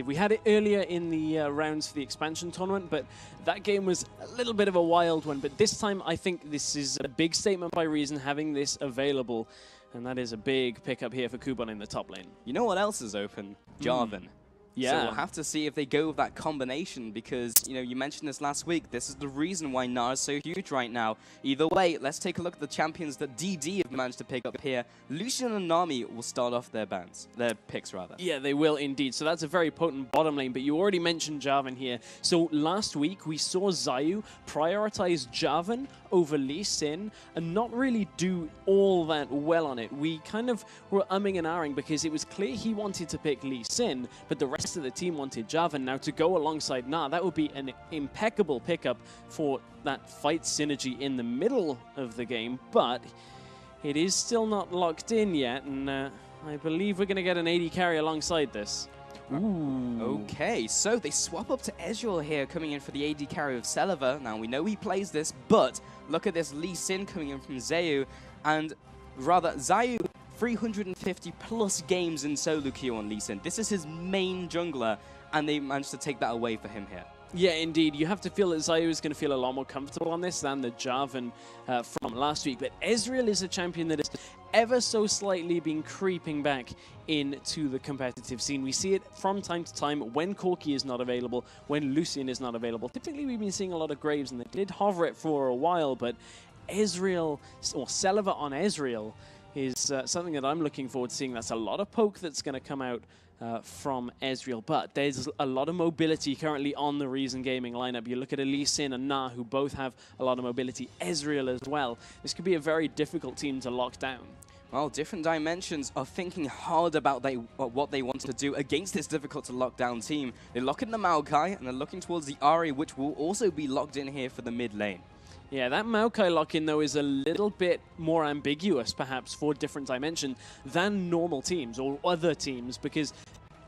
We had it earlier in the rounds for the expansion tournament, but that game was a little bit of a wild one. But this time, I think this is a big statement by Reason having this available, and that is a big pickup here for Kuban in the top lane. You know what else is open? Jarvan. Yeah. So we'll have to see if they go with that combination because, you know, you mentioned this last week. This is the reason why Gnar is so huge right now. Either way, let's take a look at the champions that DD have managed to pick up here. Lucian and Nami will start off their picks rather. Yeah, they will indeed. So that's a very potent bottom lane, but you already mentioned Jarvan here. So last week we saw Zayu prioritize Jarvan over Lee Sin and not really do all that well on it. We kind of were umming and ahhing because it was clear he wanted to pick Lee Sin, but the rest of the team wanted Jarvan. Now to go alongside Gnar, that would be an impeccable pickup for that fight synergy in the middle of the game, but it is still not locked in yet, and I believe we're going to get an AD carry alongside this. Ooh. Okay, so they swap up to Ezreal here, coming in for the AD carry of Celiva. Now, we know he plays this, but look at this Lee Sin coming in from Zayu, and rather, Zayu 350 plus games in solo queue on Lee Sin. This is his main jungler, and they managed to take that away for him here. Yeah, indeed. You have to feel that Zayu is going to feel a lot more comfortable on this than the Jarvan from last week. But Ezreal is a champion that has ever so slightly been creeping back into the competitive scene. We see it from time to time when Corki is not available, when Lucian is not available. Typically, we've been seeing a lot of Graves, and they did hover it for a while, but Ezreal, or Celiva on Ezreal, is something that I'm looking forward to seeing. That's a lot of poke that's going to come out from Ezreal, but there's a lot of mobility currently on the Reason Gaming lineup. You look at Lee Sin and Gnar, who both have a lot of mobility, Ezreal as well. This could be a very difficult team to lock down. Well, different dimensions are thinking hard about what they want to do against this difficult to lock down team. They lock in the Maokai, and they're looking towards the Ahri, which will also be locked in here for the mid lane. Yeah, that Maokai lock-in, though, is a little bit more ambiguous, perhaps, for different dimension than normal teams or other teams, because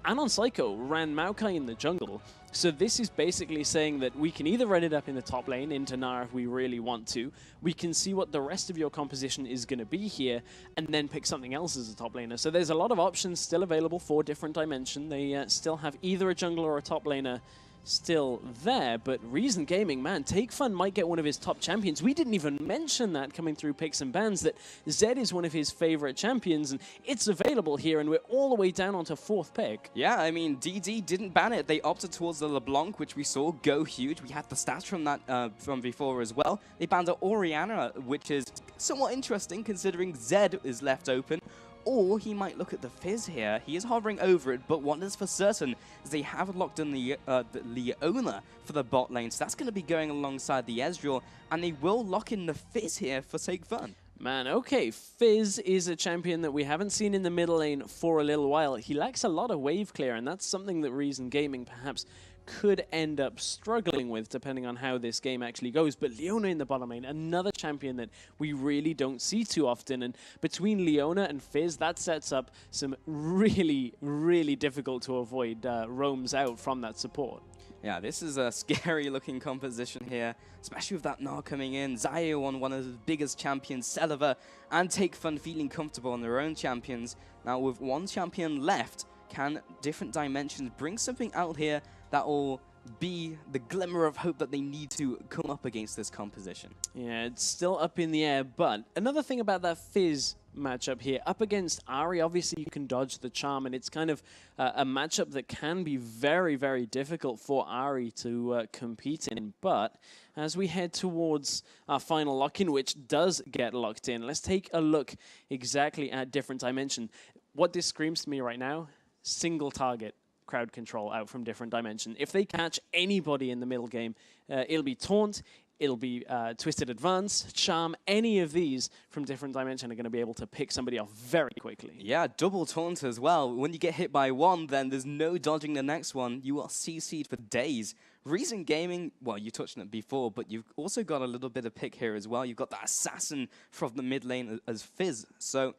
Anon Psycho ran Maokai in the jungle. So this is basically saying that we can either run it up in the top lane into Gnar if we really want to, we can see what the rest of your composition is going to be here, and then pick something else as a top laner. So there's a lot of options still available for different dimension. They still have either a jungler or a top laner still there, but Reason Gaming, man, Take Fun might get one of his top champions. We didn't even mention that coming through picks and bans, that Zed is one of his favorite champions, and it's available here, and we're all the way down onto 4th pick. Yeah, I mean, DD didn't ban it. They opted towards the LeBlanc, which we saw go huge. We had the stats from that from before as well. They banned the Orianna, which is somewhat interesting considering Zed is left open. Or he might look at the Fizz here. He is hovering over it, but what is for certain is they have locked in the Leona for the bot lane. So that's going to be going alongside the Ezreal, and they will lock in the Fizz here for Take Fun. Man, okay, Fizz is a champion that we haven't seen in the middle lane for a little while. He lacks a lot of wave clear, and that's something that Reason Gaming perhaps could end up struggling with depending on how this game actually goes. But Leona in the bottom lane, another champion that we really don't see too often. And between Leona and Fizz, that sets up some really, really difficult to avoid roams out from that support. Yeah, this is a scary looking composition here, especially with that Gnar coming in, Zayu on one of the biggest champions, Celiva, and Take Fun feeling comfortable on their own champions. Now with one champion left, can different dimensions bring something out here that will be the glimmer of hope that they need to come up against this composition? Yeah, it's still up in the air, but another thing about that Fizz matchup here, up against Ahri, obviously you can dodge the charm, and it's kind of a matchup that can be very, very difficult for Ahri to compete in. But as we head towards our final lock-in, which does get locked in, let's take a look exactly at different dimension. What this screams to me right now, single target crowd control out from different dimension. If they catch anybody in the middle game, it'll be Taunt, it'll be Twisted Advance, Charm, any of these from different dimension are going to be able to pick somebody off very quickly. Yeah, double Taunt as well. When you get hit by one, then there's no dodging the next one. You are CC'd for days. Reason Gaming, well, you touched on it before, but you've also got a little bit of pick here as well. You've got that Assassin from the mid lane as Fizz. So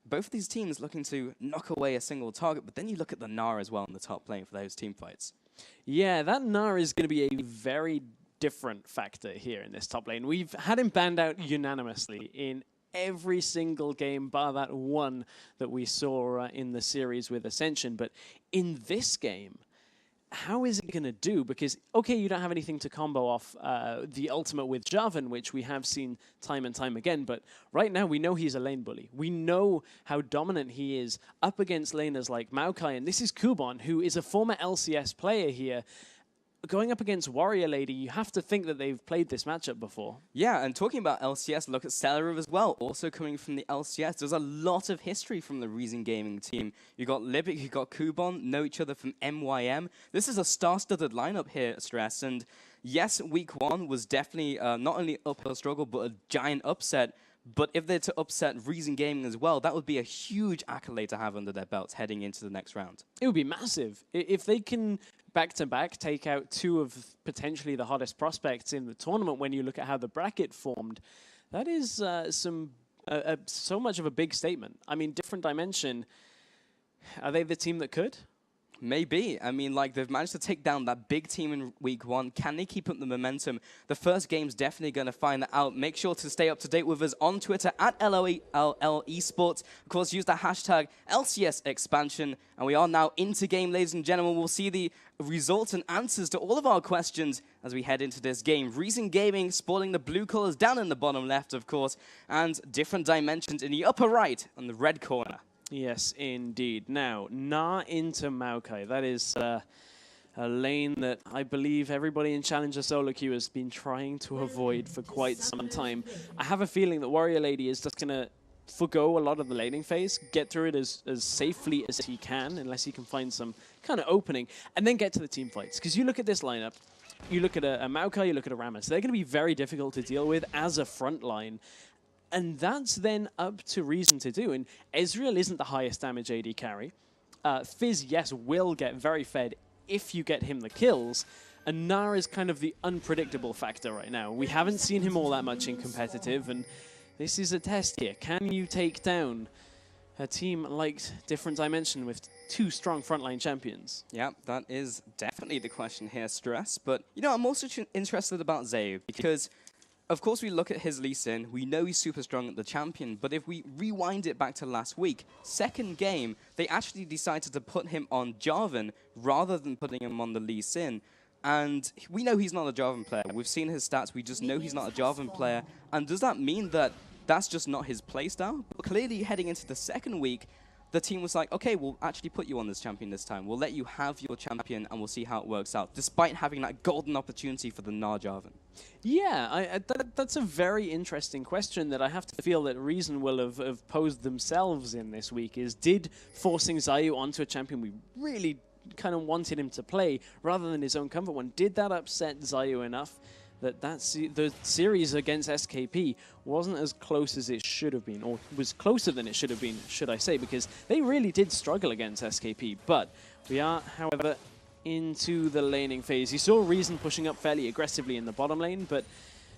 both of these teams looking to knock away a single target, but then you look at the Gnar as well in the top lane for those team fights. Yeah, that Gnar is going to be a very different factor here in this top lane. We've had him banned out unanimously in every single game, bar that one that we saw in the series with Ascension. But in this game, how is it going to do? Because, okay, you don't have anything to combo off the ultimate with Jarvan, which we have seen time and time again, but right now we know he's a lane bully. We know how dominant he is up against laners like Maokai, and this is Kubon, who is a former LCS player here. Going up against Warrior Lady, you have to think that they've played this matchup before. Yeah, and talking about LCS, look at Celery as well, also coming from the LCS. There's a lot of history from the Reason Gaming team. You got Libic, you got Kubon, know each other from MYM. This is a star-studded lineup here, Stress, and yes, week 1 was definitely not only uphill struggle, but a giant upset. But if they're to upset Reason Gaming as well, that would be a huge accolade to have under their belts heading into the next round. It would be massive. If they can back-to-back take out 2 of potentially the hottest prospects in the tournament when you look at how the bracket formed, that is so much of a big statement. I mean, Different Dimension, are they the team that could? Maybe. I mean, like, they've managed to take down that big team in week 1. Can they keep up the momentum? The first game's definitely going to find that out. Make sure to stay up to date with us on Twitter at LOL Esports. Of course, use the hashtag LCS Expansion. And we are now into game, ladies and gentlemen. We'll see the results and answers to all of our questions as we head into this game. Reason Gaming sporting the blue colors down in the bottom left, of course, and Different Dimensions in the upper right on the red corner. Yes, indeed. Now, Na into Maokai. That is a lane that I believe everybody in Challenger Solo Queue has been trying to avoid for quite some time. I have a feeling that Warrior Lady is just going to forgo a lot of the laning phase, get through it as safely as he can, unless he can find some kind of opening, and then get to the team fights. Because you look at this lineup, you look at a Maokai, you look at a Rammus, they're going to be very difficult to deal with as a front line. And that's then up to Reason to do. And Ezreal isn't the highest damage AD carry. Fizz, yes, will get very fed if you get him the kills. And Nara is kind of the unpredictable factor right now. We haven't seen him all that much in competitive, and this is a test here. Can you take down a team like Different Dimension with 2 strong frontline champions? Yeah, that is definitely the question here, Stress. But, you know, I'm also interested about Zayu because, of course, we look at his Lee Sin. We know he's super strong at the champion, but if we rewind it back to last week, second game, they actually decided to put him on Jarvan rather than putting him on the Lee Sin. And we know he's not a Jarvan player. We've seen his stats. We just know he's not a Jarvan player. And does that mean that that's just not his playstyle? But clearly, heading into the second week, the team was like, okay, we'll actually put you on this champion this time. We'll let you have your champion, and we'll see how it works out, despite having that golden opportunity for the Gnar Jarvan. Yeah, that's a very interesting question that I have to feel that Reason will have posed themselves in this week, is did forcing Zayu onto a champion we really kind of wanted him to play, rather than his own comfort one, did that upset Zayu enough that the series against SKP wasn't as close as it should have been, or was closer than it should have been, should I say, because they really did struggle against SKP. But we are, however, into the laning phase. You saw Reason pushing up fairly aggressively in the bottom lane, but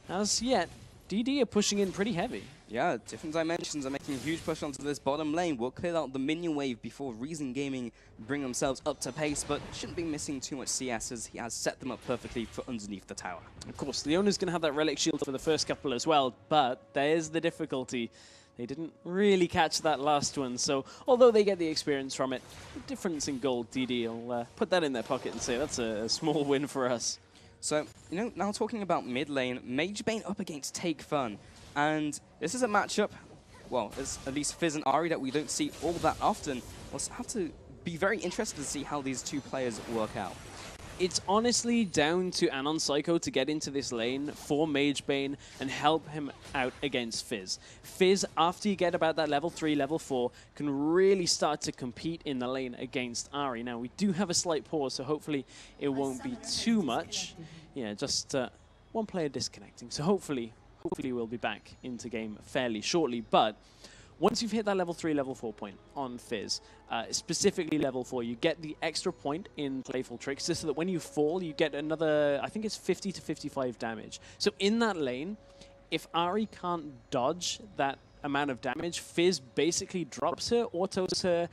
as yet, DD are pushing in pretty heavy. Yeah, Different Dimensions are making a huge push onto this bottom lane. We'll clear out the minion wave before Reason Gaming bring themselves up to pace, but shouldn't be missing too much CS as he has set them up perfectly for underneath the tower. Of course, Leona's going to have that Relic Shield for the first couple as well, but there's the difficulty. They didn't really catch that last one, so although they get the experience from it, the difference in gold, DD will put that in their pocket and say that's a small win for us. So, you know, now talking about mid lane, Magebane up against Take Fun. And this is a matchup, well, it's at least Fizz and Ahri that we don't see all that often. We'll have to be very interested to see how these two players work out. It's honestly down to Anon Psycho to get into this lane for Magebane and help him out against Fizz. Fizz, after you get about that level 3, level 4, can really start to compete in the lane against Ahri. Now, we do have a slight pause, so hopefully it won't be too much. Yeah, just one player disconnecting. So hopefully we'll be back into game fairly shortly. But once you've hit that level 3, level 4 point on Fizz, specifically level 4, you get the extra point in Playful Trickster so that when you fall, you get another, I think it's 50 to 55 damage. So in that lane, if Ahri can't dodge that amount of damage, Fizz basically drops her, autos her,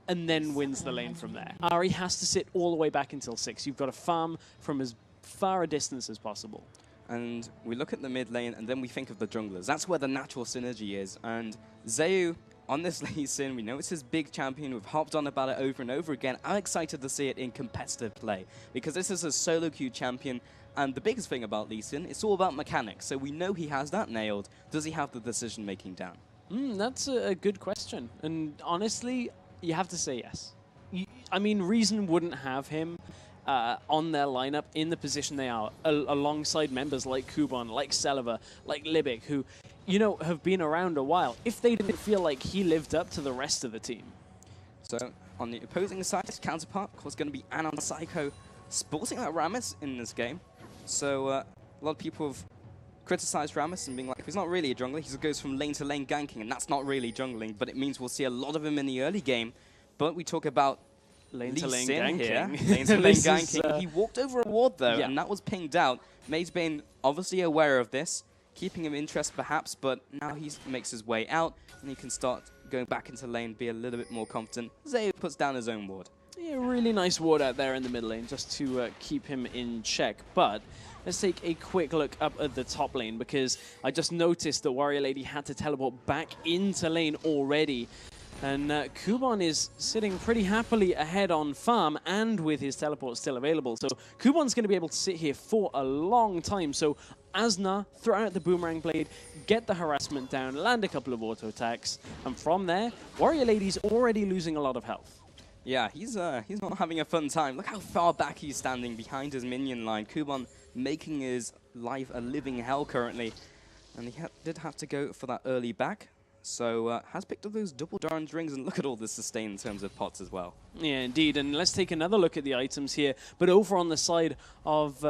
and then wins the lane from there. Ahri has to sit all the way back until 6. You've got to farm from as far a distance as possible. And we look at the mid lane, and then we think of the junglers. That's where the natural synergy is. And Zayu, on this Lee Sin. We know it's his big champion. We've hopped on about it over and over again. I'm excited to see it in competitive play because this is a solo queue champion. And the biggest thing about Lee Sin, it's all about mechanics. So we know he has that nailed. Does he have the decision-making down? That's a good question. And honestly, you have to say yes. I mean, Reason wouldn't have him on their lineup in the position they are, alongside members like Kuban, like Celiva, like Libic, who, you know, have been around a while, if they didn't feel like he lived up to the rest of the team. So on the opposing side, his counterpart was going to be Anon Psycho, sporting that Rammus in this game. So a lot of people have criticized Rammus and being like, he's not really a jungler, he just goes from lane to lane ganking, and that's not really jungling, but it means we'll see a lot of him in the early game. But we talk about lane to lane ganking here. Lane to lane ganking. He walked over a ward though, yeah. and that was pinged out. Magebane obviously aware of this, keeping him interest perhaps, but now he makes his way out, and he can start going back into lane, be a little bit more confident. Zayu puts down his own ward. Yeah, really nice ward out there in the mid lane just to keep him in check. But let's take a quick look up at the top lane because I just noticed that Warrior Lady had to teleport back into lane already. And Kuban is sitting pretty happily ahead on farm and with his teleport still available. So Kuban's going to be able to sit here for a long time. So Asna, throw out the Boomerang Blade, get the harassment down, land a couple of auto attacks. And from there, Warrior Lady's already losing a lot of health. Yeah, he's not having a fun time. Look how far back he's standing behind his minion line. Kuban making his life a living hell currently. And he did have to go for that early back. So has picked up those double Doran's rings, and look at all the sustain in terms of pots as well. Yeah, indeed. And let's take another look at the items here. But over on the side of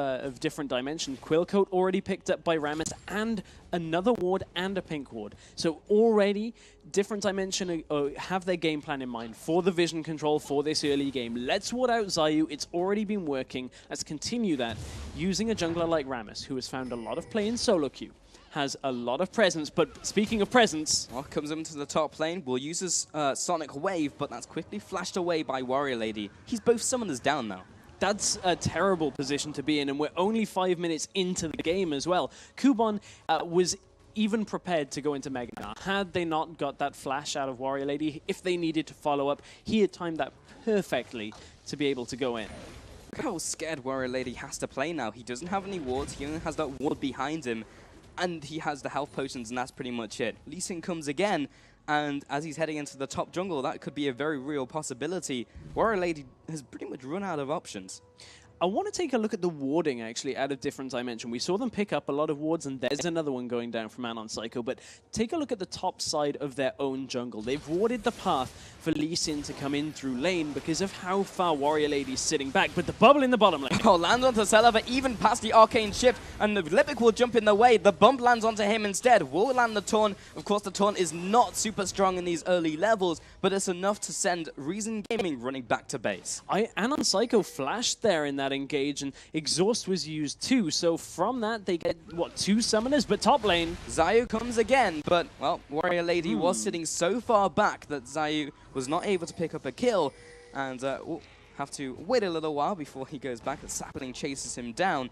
Different Dimension, Quillcoat already picked up by Rammus, and another ward and a pink ward. So already, Different Dimension have their game plan in mind for the vision control for this early game. Let's ward out Zayu. It's already been working. Let's continue that using a jungler like Rammus, who has found a lot of play in solo queue. Has a lot of presence, but speaking of presence... Well, comes into the top lane, will use his Sonic Wave, but that's quickly flashed away by Warrior Lady. He's both summoners down now. That's a terrible position to be in, and we're only 5 minutes into the game as well. Kuban was even prepared to go into Mega Gnar. Had they not got that flash out of Warrior Lady, if they needed to follow up, he had timed that perfectly to be able to go in. Look how scared Warrior Lady has to play now. He doesn't have any wards, he only has that ward behind him. And he has the health potions, and that's pretty much it. Lee Sin comes again, and as he's heading into the top jungle, that could be a very real possibility. Warrior Lady has pretty much run out of options. I want to take a look at the warding, actually, out of Different Dimension. We saw them pick up a lot of wards, and there's another one going down from Anon Psycho, but take a look at the top side of their own jungle. They've warded the path for Lee Sin to come in through lane because of how far Warrior Lady's sitting back, but the bubble in the bottom lane. Oh, lands onto Celiva, even past the Arcane Shift, and the Libic will jump in the way. The bump lands onto him instead. Will land the Taunt. Of course, the Taunt is not super strong in these early levels, but it's enough to send Reason Gaming running back to base. Anon Psycho flashed there in that engage, and Exhaust was used too, so from that they get, what, 2 summoners? But top lane... Zayu comes again, but, well, Warrior Lady was sitting so far back that Zayu was not able to pick up a kill, and we'll have to wait a little while before he goes back. The Sapling chases him down,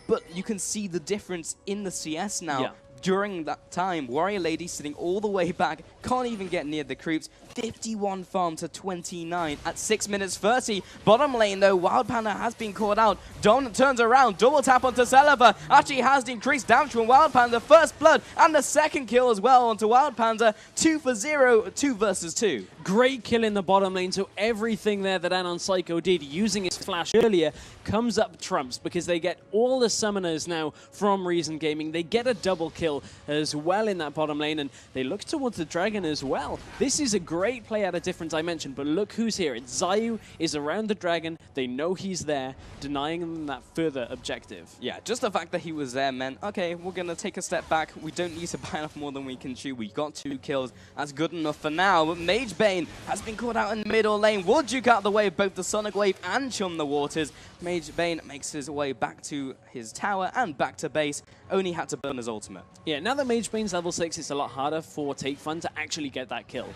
but you can see the difference in the CS now. Yeah. During that time, Warrior Lady sitting all the way back, can't even get near the creeps. 51 farm to 29 at 6 minutes 30. Bottom lane though, Wild Panda has been caught out. Don turns around, double tap onto Celiva. Actually has the increased damage from Wild Panda. First blood and the second kill as well onto Wild Panda. 2 for 0, 2 versus 2. Great kill in the bottom lane, so everything there that Anon Psycho did using his flash earlier comes up trumps because they get all the summoners now from Reason Gaming. They get a double kill as well in that bottom lane, and they look towards the dragon as well. This is a great play out of Different Dimension, but look who's here. It's Zayu is around the dragon. They know he's there, denying them that further objective. Yeah, just the fact that he was there meant, okay, we're going to take a step back. We don't need to bite off more than we can chew. We got 2 kills. That's good enough for now, but Magebane has been caught out in the middle lane. Will duke out the way of both the Sonic Wave and Chum the Waters. Magebane makes his way back to his tower and back to base. Only had to burn his ultimate. Yeah, now that Magebane's level 6, it's a lot harder for Take Fun to actually get that kill.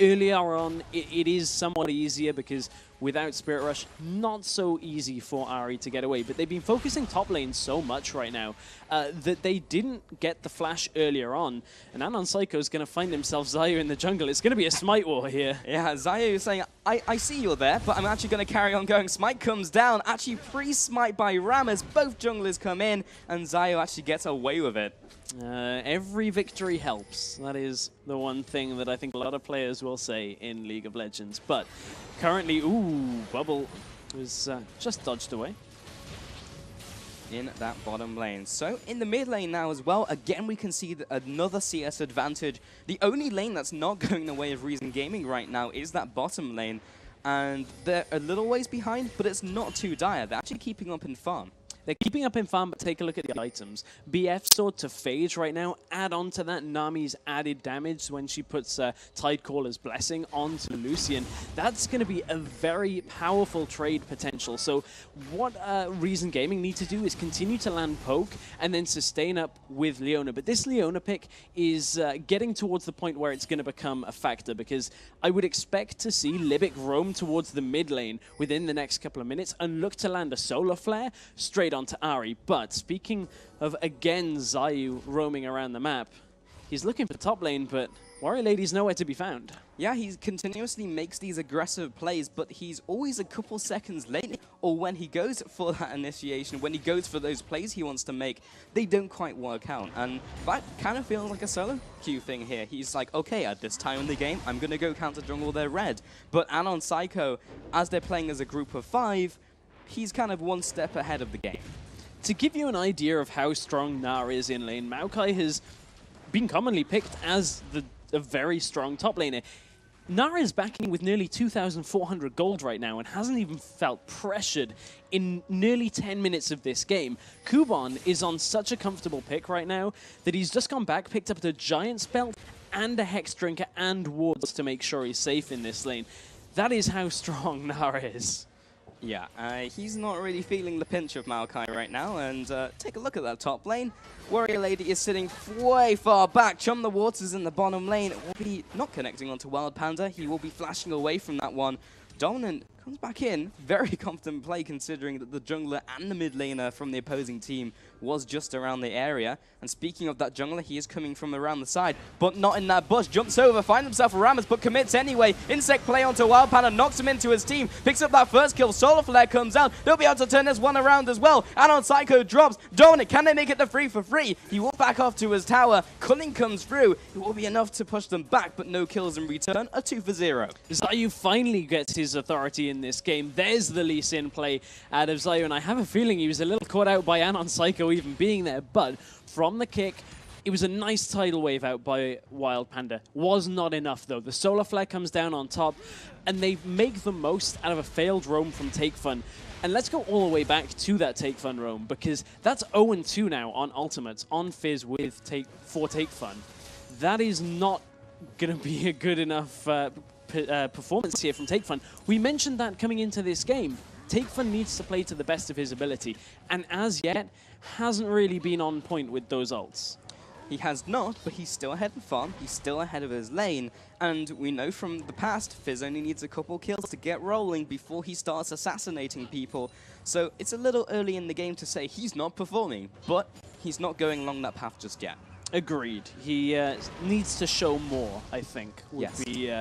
Earlier on, it is somewhat easier because without Spirit Rush, not so easy for Ari to get away. But they've been focusing top lane so much right now that they didn't get the flash earlier on. And Anon Psycho is going to find himself Zayu in the jungle. It's going to be a smite war here. Yeah, Zayu is saying, I see you're there, but I'm actually going to carry on going. Smite comes down, actually pre-smite by Rammus. Both junglers come in, and Zayu actually gets away with it. Every victory helps. That is the one thing that I think a lot of players will say in League of Legends. But currently, ooh, Bubble was just dodged away In that bottom lane. So in the mid lane now as well, again we can see another CS advantage. The only lane that's not going the way of Reason Gaming right now is that bottom lane. And they're a little ways behind, but it's not too dire. They're actually keeping up in farm. They're keeping up in farm, but take a look at the items. BF Sword to Phage right now. Add on to that Nami's added damage when she puts Tidecaller's Blessing onto Lucian. That's going to be a very powerful trade potential. So what Reason Gaming need to do is continue to land poke and then sustain up with Leona. But this Leona pick is getting towards the point where it's going to become a factor, because I would expect to see Libic roam towards the mid lane within the next couple of minutes and look to land a Solar Flare straight onto Ari. But speaking of, again, Zayu roaming around the map, he's looking for top lane, but Warrior Lady's nowhere to be found. Yeah, he continuously makes these aggressive plays, but he's always a couple seconds late, or when he goes for that initiation, when he goes for those plays he wants to make, they don't quite work out. And that kind of feels like a solo queue thing here. He's like, okay, at this time in the game, I'm going to go counter jungle their red. But Anon Psycho, as they're playing as a group of 5, he's kind of one step ahead of the game. To give you an idea of how strong Gnar is in lane, Maokai has been commonly picked as a very strong top laner. Gnar is backing with nearly 2,400 gold right now and hasn't even felt pressured in nearly 10 minutes of this game. Kuban is on such a comfortable pick right now that he's just gone back, picked up the Giant's Belt and a Hex Drinker and wards to make sure he's safe in this lane. That is how strong Gnar is. Yeah, he's not really feeling the pinch of Maokai right now, and take a look at that top lane. Warrior Lady is sitting way far back. Chum the Waters in the bottom lane will be not connecting onto Wild Panda. He will be flashing away from that one. Dominant comes back in. Very confident play considering that the jungler and the mid laner from the opposing team was just around the area. And speaking of that jungler, he is coming from around the side, but not in that bush. Jumps over, finds himself a Rammus, but commits anyway. Insect play onto Wild Panda, knocks him into his team, picks up that first kill. Solar Flare comes out. They'll be able to turn this one around as well. Anon Psycho drops. Dominic, can they make it the 3 for 3? He will back off to his tower. Culling comes through. It will be enough to push them back, but no kills in return. A 2 for 0. Zayu finally gets his authority in this game. There's the Lee Sin play out of Zayu, and I have a feeling he was a little caught out by Anon Psycho even being there, but from the kick, it was a nice tidal wave out by Wild Panda. Was not enough, though. The Solar Flare comes down on top, and they make the most out of a failed roam from Take Fun. And let's go all the way back to that Take Fun roam, because that's 0-2 now on Ultimates, on Fizz with Take Fun. That is not going to be a good enough performance here from Take Fun. We mentioned that coming into this game. Take Fun needs to play to the best of his ability, and as yet, hasn't really been on point with those ults. He has not, but he's still ahead in farm, he's still ahead of his lane, and we know from the past, Fizz only needs a couple kills to get rolling before he starts assassinating people. So it's a little early in the game to say he's not performing, but he's not going along that path just yet. Agreed. He needs to show more, I think, would be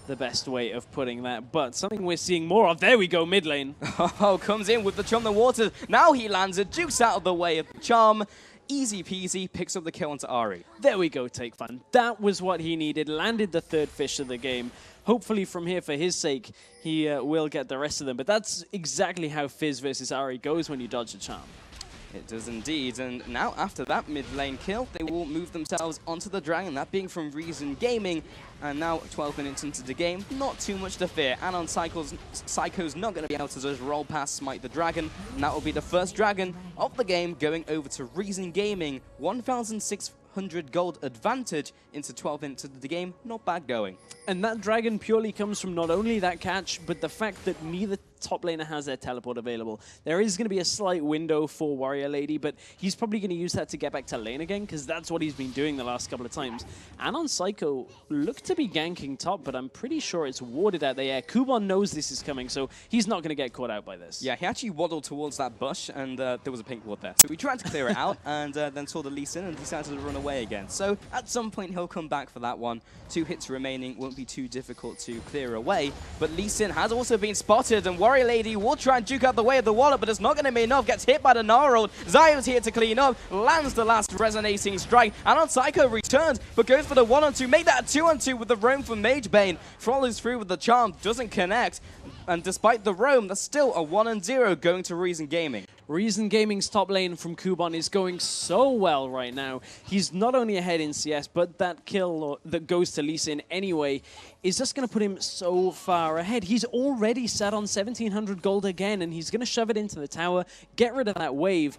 the best way of putting that. But something we're seeing more of. There we go, mid lane. Oh, comes in with the Chum the Waters. Now he lands it, jukes out of the way of the Charm. Easy peasy, picks up the kill onto Ari. There we go, Take Fun. That was what he needed. Landed the 3rd fish of the game. Hopefully from here, for his sake, he will get the rest of them. But that's exactly how Fizz versus Ari goes when you dodge a charm. It does indeed, and now after that mid lane kill, they will move themselves onto the Dragon, that being from Reason Gaming. And now 12 minutes into the game, not too much to fear. Anon Psycho's not going to be able to just roll past Smite the Dragon, and that will be the first Dragon of the game going over to Reason Gaming. 1,600 gold advantage into 12 minutes of the game, not bad going. And that Dragon purely comes from not only that catch, but the fact that neither top laner has their teleport available. There is going to be a slight window for Warrior Lady, but he's probably going to use that to get back to lane again, because that's what he's been doing the last couple of times. Anon Psycho looked to be ganking top, but I'm pretty sure it's warded out the air. Kuban knows this is coming, so he's not going to get caught out by this. Yeah, he actually waddled towards that bush, and there was a pink ward there. So we tried to clear it out, and then saw the Lee Sin and decided to run away again. So at some point, he'll come back for that one. 2 hits remaining, won't be too difficult to clear away. But Lee Sin has also been spotted, and Warrior Lady will try and duke out the way of the wallet, but it's not going to be enough. Gets hit by the Gnarled. Zio's here to clean up, lands the last resonating strike. Anon Psycho returns, but goes for the 1-on-2. Make that a 2-on-2 with the roam from Magebane. Follows through with the charm, doesn't connect. And despite the roam, that's still a 1-0 going to Reason Gaming. Reason Gaming's top lane from Kuban is going so well right now. He's not only ahead in CS, but that kill that goes to Lee Sin anyway is just going to put him so far ahead. He's already sat on 1,700 gold again, and he's going to shove it into the tower, get rid of that wave,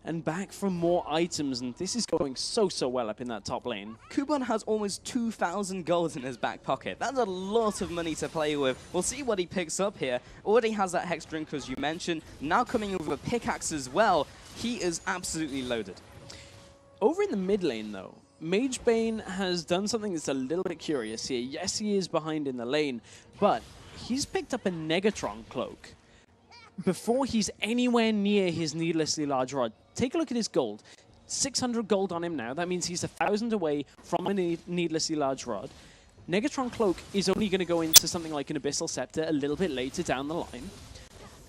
and back for more items, and this is going so well up in that top lane. Kuban has almost 2,000 gold in his back pocket. That's a lot of money to play with. We'll see what he picks up here. Already has that Hex Drink, as you mentioned. Now coming in with a pickaxe as well. He is absolutely loaded. Over in the mid lane, though, Magebane has done something that's a little bit curious here. Yes, he is behind in the lane, but he's picked up a Negatron cloak before he's anywhere near his needlessly large rod. Take a look at his gold. 600 gold on him now. That means he's 1,000 away from a needlessly large rod. Negatron Cloak is only going to go into something like an Abyssal Scepter a little bit later down the line.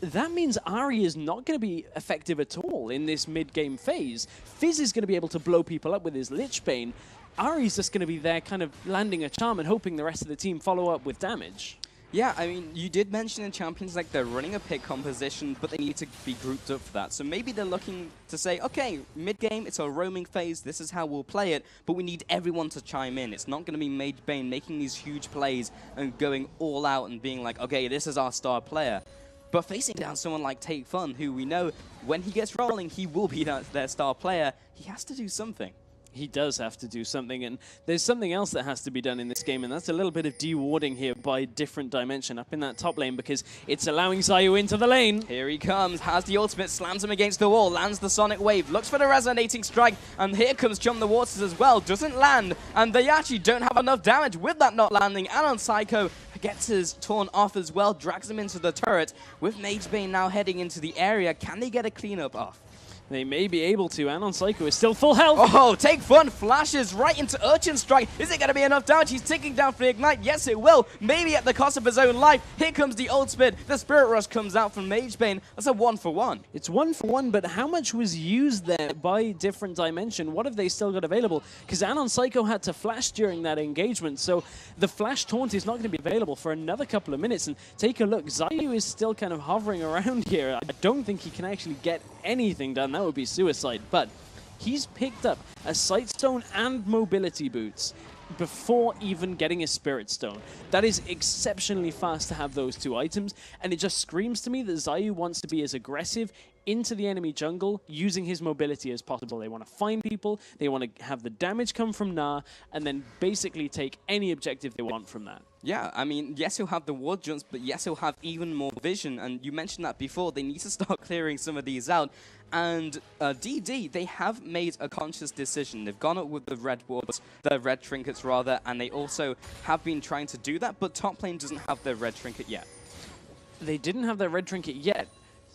That means Ahri is not going to be effective at all in this mid-game phase. Fizz is going to be able to blow people up with his Lich Bane. Ahri's just going to be there kind of landing a charm and hoping the rest of the team follow up with damage. Yeah, I mean, you did mention in Champions like they're running a pick composition, but they need to be grouped up for that. So maybe they're looking to say, okay, mid-game, it's a roaming phase, this is how we'll play it, but we need everyone to chime in. It's not going to be Magebane making these huge plays and going all out and being like, okay, this is our star player. But facing down someone like Take Fun, who we know when he gets rolling, he will be their star player, he has to do something. He does have to do something, and there's something else that has to be done in this game, and that's a little bit of de-warding here by Different Dimension up in that top lane, because it's allowing Zayu into the lane. Here he comes, has the ultimate, slams him against the wall, lands the Sonic Wave, looks for the resonating strike, and here comes Chum the Waters as well, doesn't land, and they actually don't have enough damage with that not landing. Anon Psycho gets his torn off as well, drags him into the turret. With Magebane now heading into the area, can they get a cleanup off? They may be able to. Anon Psycho is still full health. Oh, Take Fun flashes right into Urchin Strike. Is it going to be enough damage? He's ticking down for the Ignite. Yes, it will. Maybe at the cost of his own life. Here comes the ultimate. The Spirit Rush comes out from Magebane. That's a 1-for-1. It's 1-for-1, but how much was used there by Different Dimension? What have they still got available? Because Anon Psycho had to flash during that engagement, so the flash taunt is not going to be available for another couple of minutes. And take a look. Zayu is still kind of hovering around here. I don't think he can actually get anything done. That would be suicide, but he's picked up a Sightstone and Mobility Boots before even getting a Spirit Stone. That is exceptionally fast to have those two items, and it just screams to me that Zayu wants to be as aggressive into the enemy jungle using his mobility as possible. They want to find people, they want to have the damage come from Gnar, and then basically take any objective they want from that. Yeah, I mean, yes, he'll have the ward jumps, but yes, he'll have even more vision, and you mentioned that before. They need to start clearing some of these out. And DD, they have made a conscious decision. They've gone up with the red wards, the red trinkets rather, and they also have been trying to do that, but top lane doesn't have their red trinket yet. They didn't have their red trinket yet.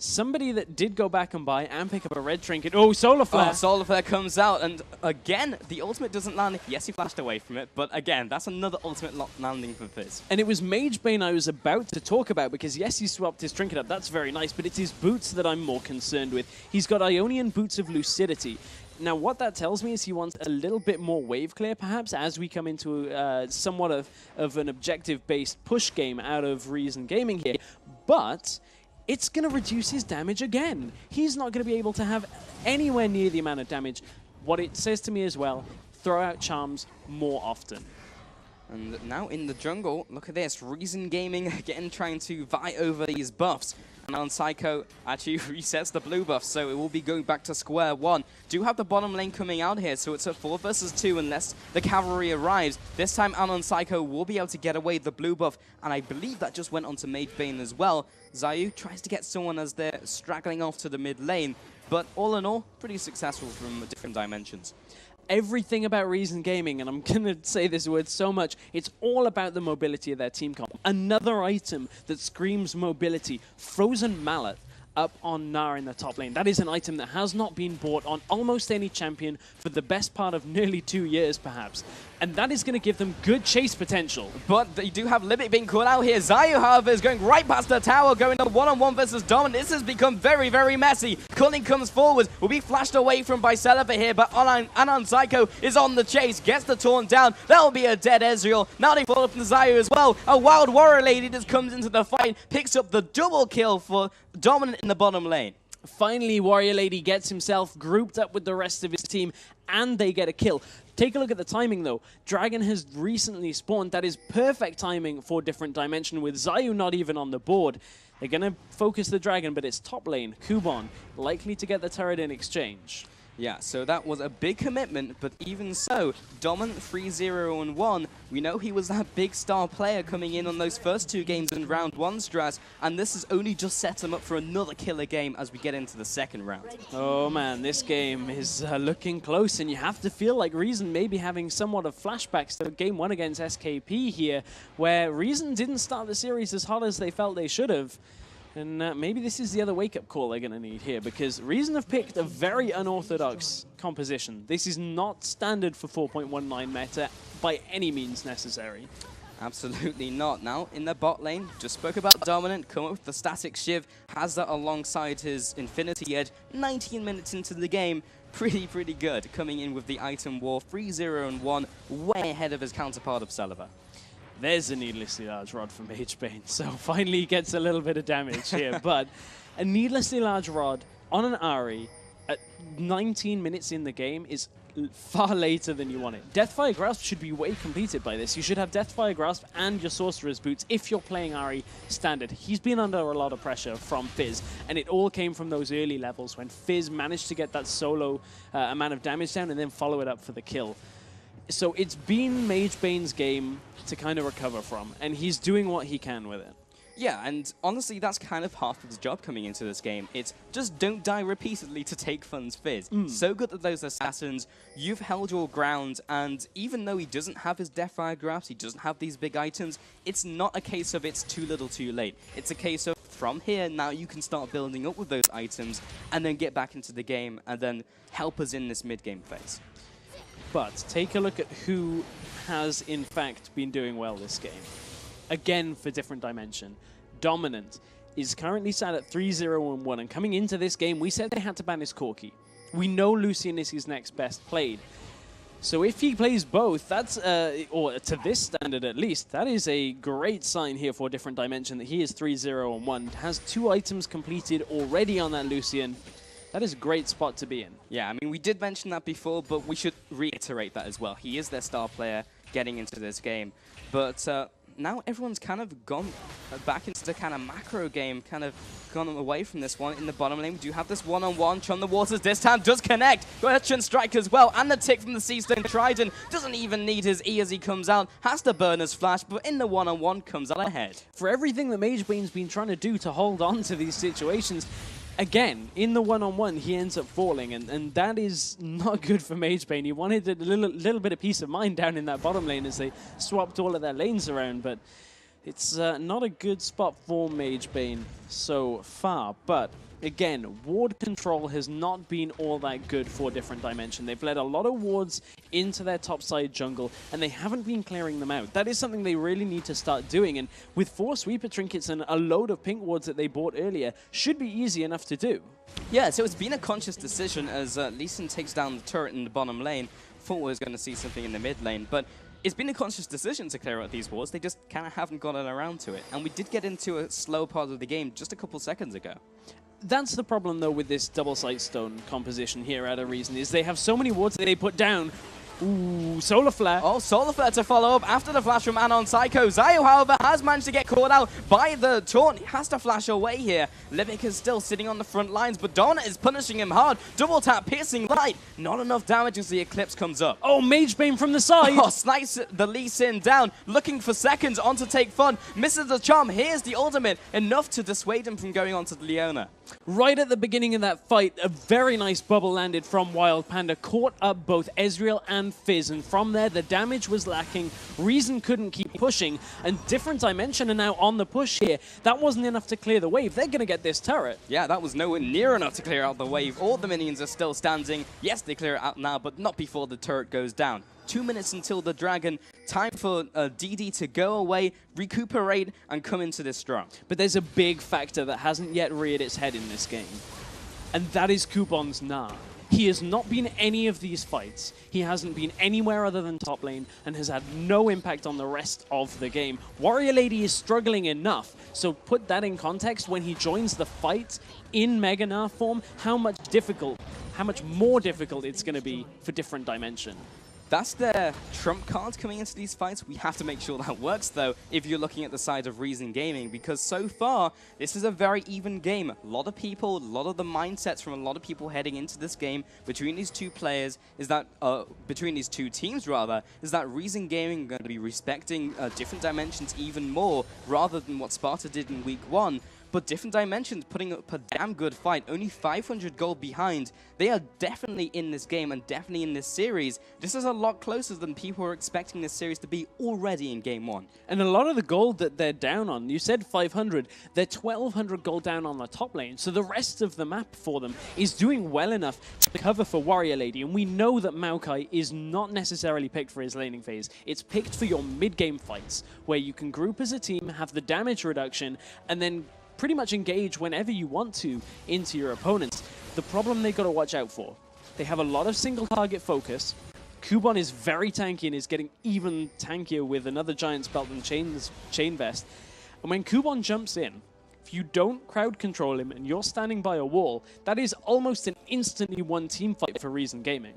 Somebody that did go back and buy and pick up a red trinket. Oh, Solar Flare. Oh, Solar Flare comes out, and again, the ultimate doesn't land. Yes, he flashed away from it, but again, that's another ultimate landing for Fizz. And it was Magebane I was about to talk about, because yes, he swapped his trinket up. That's very nice, but it's his boots that I'm more concerned with. He's got Ionian Boots of Lucidity. Now, what that tells me is he wants a little bit more wave clear, perhaps, as we come into somewhat of an objective-based push game out of Reason Gaming here. But it's going to reduce his damage again. He's not going to be able to have anywhere near the amount of damage. What it says to me as well, throw out charms more often. And now in the jungle, look at this. Reason Gaming again trying to vie over these buffs. And on Psycho actually resets the blue buff, so it will be going back to square one. Do have the bottom lane coming out here, so it's a 4 versus 2 unless the cavalry arrives. This time Anon Psycho will be able to get away the blue buff, and I believe that just went onto Mage Bane as well. Zayu tries to get someone as they're straggling off to the mid lane, but all in all, pretty successful from different dimensions. Everything about Reason Gaming, and I'm going to say this word so much, it's all about the mobility of their team comp. Another item that screams mobility, Frozen Mallet up on Gnar in the top lane. That is an item that has not been bought on almost any champion for the best part of nearly 2 years, perhaps. And that is going to give them good chase potential. But they do have Limit being called out here. Zayu, however, is going right past the tower, going to one-on-one versus Dominant. This has become very, very messy. Culling comes forward, will be flashed away from by Celeber here, but Anon Psycho is on the chase, gets the taunt down. That will be a dead Ezreal. Now they follow from Zayu as well. A Wild Warrior Lady just comes into the fight, picks up the double kill for Dominant in the bottom lane. Finally, Warrior Lady gets himself grouped up with the rest of his team, and they get a kill. Take a look at the timing, though. Dragon has recently spawned. That is perfect timing for Different Dimension, with Zayu not even on the board. They're going to focus the Dragon, but it's top lane, Kuban, likely to get the turret in exchange. Yeah, so that was a big commitment, but even so, Dominant 3-0-1, we know he was that big star player coming in on those first 2 games in round 1 strats, and this has only just set him up for another killer game as we get into the second round. Oh man, this game is looking close, and you have to feel like Reason may be having somewhat of flashbacks to game 1 against SKP here, where Reason didn't start the series as hot as they felt they should have. And maybe this is the other wake-up call they're going to need here, because Reason have picked a very unorthodox composition. This is not standard for 4.19 meta by any means necessary. Absolutely not. Now, in the bot lane, just spoke about Dominant, come up with the Static Shiv, has that alongside his Infinity Edge, 19 minutes into the game. Pretty good, coming in with the item war, 3-0-1, way ahead of his counterpart of Celeber. There's a needlessly large rod from Mage Bane, so finally he gets a little bit of damage here. But a needlessly large rod on an Ahri at 19 minutes in the game is far later than you want it. Deathfire Grasp should be way completed by this. You should have Deathfire Grasp and your Sorcerer's Boots if you're playing Ahri standard. He's been under a lot of pressure from Fizz, and it all came from those early levels when Fizz managed to get that solo amount of damage down and then follow it up for the kill. So it's been Mage Bane's game to kind of recover from, and he's doing what he can with it. Yeah, and honestly, that's kind of half of his job coming into this game. It's just don't die repeatedly to take Fun's Fizz. So good at those assassins, you've held your ground, and even though he doesn't have his Deathfire Grasp, he doesn't have these big items, it's not a case of it's too little too late. It's a case of from here, now you can start building up with those items, and then get back into the game, and then help us in this mid-game phase. But take a look at who has, in fact, been doing well this game. Again, for Different Dimension, Dominant is currently sat at 3-0-1, and coming into this game, we said they had to ban his Corki. We know Lucian is his next best played. So if he plays both, that's, or to this standard at least, that is a great sign here for Different Dimension that he is 3-0-1, has 2 items completed already on that Lucian. That is a great spot to be in. Yeah, I mean, we did mention that before, but we should reiterate that as well. He is their star player getting into this game. But now everyone's kind of gone back into the kind of macro game, kind of gone away from this one. In the bottom lane, we do have this one-on-one. Chun the Waters this time does connect. Merchant Strike as well, and the tick from the Seastone Trident. Doesn't even need his E as he comes out. Has to burn his flash, but in the one-on-one comes out ahead. For everything that Mage Bane's been trying to do to hold on to these situations, again, in the one-on-one, he ends up falling, and that is not good for Mage Bane. He wanted a little bit of peace of mind down in that bottom lane as they swapped all of their lanes around, but it's not a good spot for Mage Bane so far. But again, ward control has not been all that good for Different Dimension. They've led a lot of wards into their topside jungle, and they haven't been clearing them out. That is something they really need to start doing, and with 4 sweeper trinkets and a load of pink wards that they bought earlier, should be easy enough to do. Yeah, so it's been a conscious decision as Lee Sin takes down the turret in the bottom lane. Thought we was going to see something in the mid lane, but it's been a conscious decision to clear out these wards. They just kind of haven't gotten around to it, and we did get into a slow part of the game just a couple seconds ago. That's the problem, though, with this double sight stone composition here at a Reason, is they have so many wards that they put down, Ooh, Solar Flare. Oh, Solar Flare to follow up after the flash from Anon Psycho. Zayu, however, has managed to get caught out by the taunt. He has to flash away here. Livic is still sitting on the front lines, but Dominant is punishing him hard. Double tap, piercing light. Not enough damage as the Eclipse comes up. Oh, Mage Bane from the side. Oh, snipes the Lee Sin down, looking for seconds on to take fun. Misses the charm. Here's the ultimate. Enough to dissuade him from going on to Leona. Right at the beginning of that fight, a very nice bubble landed from Wild Panda, caught up both Ezreal and Fizz, and from there the damage was lacking. Reason couldn't keep pushing, and Different Dimension are now on the push here. That wasn't enough to clear the wave. They're going to get this turret. Yeah, that was nowhere near enough to clear out the wave. All the minions are still standing. Yes, they clear it out now, but not before the turret goes down. 2 minutes until the Dragon. Time for DD to go away, recuperate, and come into this strong. But there's a big factor that hasn't yet reared its head in this game, and that is Kubon's Nah. He has not been any of these fights. He hasn't been anywhere other than top lane and has had no impact on the rest of the game. Warrior Lady is struggling enough, so put that in context when he joins the fight in Mega Nah form, how much more difficult it's going to be for Different Dimension. That's their trump card coming into these fights. We have to make sure that works, though, if you're looking at the side of Reason Gaming, because so far, this is a very even game. A lot of people, a lot of the mindsets from a lot of people heading into this game between these two players is that, between these two teams, rather, is that Reason Gaming are going to be respecting Different Dimensions even more, rather than what Sparta did in week 1. But Different Dimensions putting up a damn good fight, only 500 gold behind. They are definitely in this game and definitely in this series. This is a lot closer than people were expecting this series to be already in game 1. And a lot of the gold that they're down on, you said 500, they're 1,200 gold down on the top lane. So the rest of the map for them is doing well enough to cover for Warrior Lady. And we know that Maokai is not necessarily picked for his laning phase. It's picked for your mid-game fights, where you can group as a team, have the damage reduction, and then pretty much engage whenever you want to into your opponents. The problem they've got to watch out for, they have a lot of single target focus. Kubon is very tanky and is getting even tankier with another Giant's Belt and Chain Vest. And when Kubon jumps in, if you don't crowd control him and you're standing by a wall, that is almost an instantly won team fight for Reason Gaming.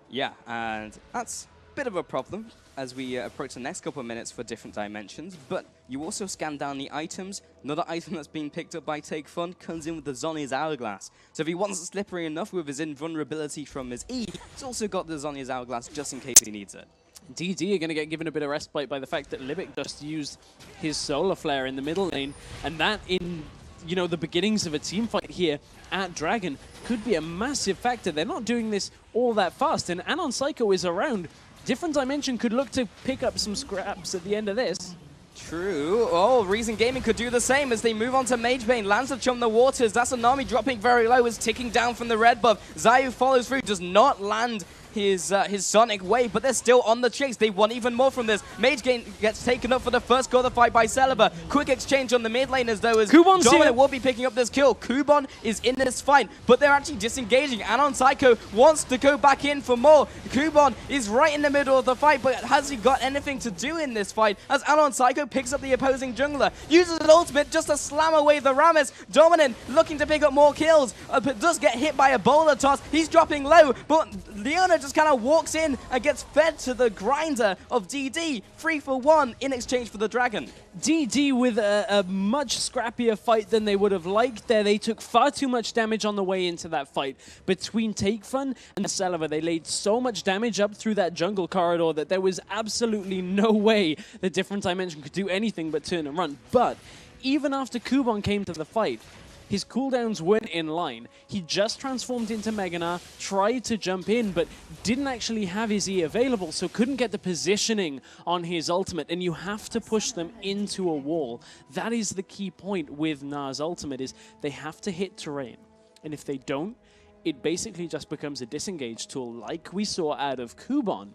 Yeah, and that's a bit of a problem as we approach the next couple of minutes for Different Dimensions, but you also scan down the items. Another item that's being picked up by Take Fun comes in with the Zhonya's Hourglass. So if he wants it slippery enough with his invulnerability from his E, he's also got the Zhonya's Hourglass just in case he needs it. DD are going to get given a bit of respite by the fact that Libic just used his Solar Flare in the middle lane, and that in, you know, the beginnings of a team fight here at Dragon could be a massive factor. They're not doing this all that fast, and Anon Psycho is around. Different Dimension could look to pick up some scraps at the end of this. True. Oh, Reason Gaming could do the same as they move on to Mage Bane. Lands of Chum the Waters. That's Anami dropping very low, is ticking down from the red buff. Zayu follows through, does not land his Sonic Wave, but they're still on the chase. They want even more from this. Mage Bane gets taken up for the first goal of the fight by Celeber. Quick exchange on the mid lane as though as Dominant will be picking up this kill. Kubon is in this fight, but they're actually disengaging. Anon Psycho wants to go back in for more. Kubon is right in the middle of the fight, but has he got anything to do in this fight as Anon Psycho picks up the opposing jungler, uses an ultimate just to slam away the Rammus. Dominant looking to pick up more kills, but does get hit by a boulder toss. He's dropping low, but Leona just kind of walks in and gets fed to the grinder of DD. 3 for 1 in exchange for the Dragon. DD with a much scrappier fight than they would have liked there. They took far too much damage on the way into that fight. Between Take Fun and Celeber, they laid so much damage up through that jungle corridor that there was absolutely no way the Different Dimension could do anything but turn and run. But even after Kubon came to the fight, his cooldowns weren't in line. He just transformed into Mega Nah, tried to jump in, but didn't actually have his E available, so couldn't get the positioning on his ultimate, and you have to push them into a wall. That is the key point with Nah's ultimate, is they have to hit terrain. And if they don't, it basically just becomes a disengage tool like we saw out of Kubon.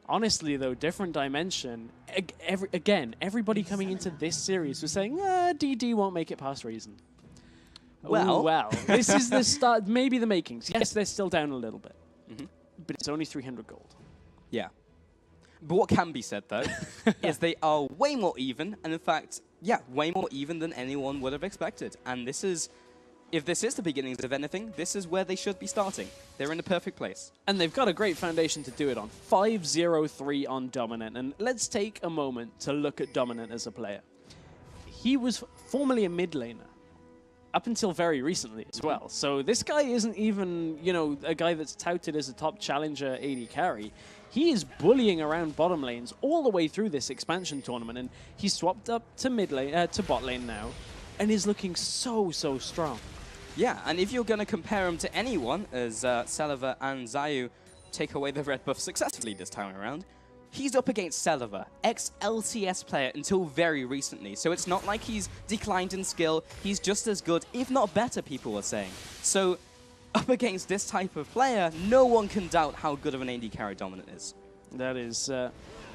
Honestly, though, Different Dimension, everybody coming into this series was saying, DD won't make it past Reason. Well, well, this is the start, maybe the makings. Yes, they're still down a little bit, but it's only 300 gold. Yeah. But what can be said, though, is they are way more even, and in fact, yeah, way more even than anyone would have expected. And this is if this is the beginnings of anything, this is where they should be starting. They're in the perfect place. And they've got a great foundation to do it on. 5-0-3 on Dominant. And let's take a moment to look at Dominant as a player. He was formerly a mid laner, up until very recently as well. So this guy isn't even, you know, a guy that's touted as a top challenger AD carry. He is bullying around bottom lanes all the way through this expansion tournament, and he's swapped up to mid lane, to bot lane now, and is looking so strong. Yeah, and if you're going to compare him to anyone, as Celiva and Zayu take away the red buff successfully this time around, he's up against Celiva, ex-LCS player until very recently. So it's not like he's declined in skill. He's just as good, if not better, people are saying. So up against this type of player, no one can doubt how good of an AD carry Dominant is. That is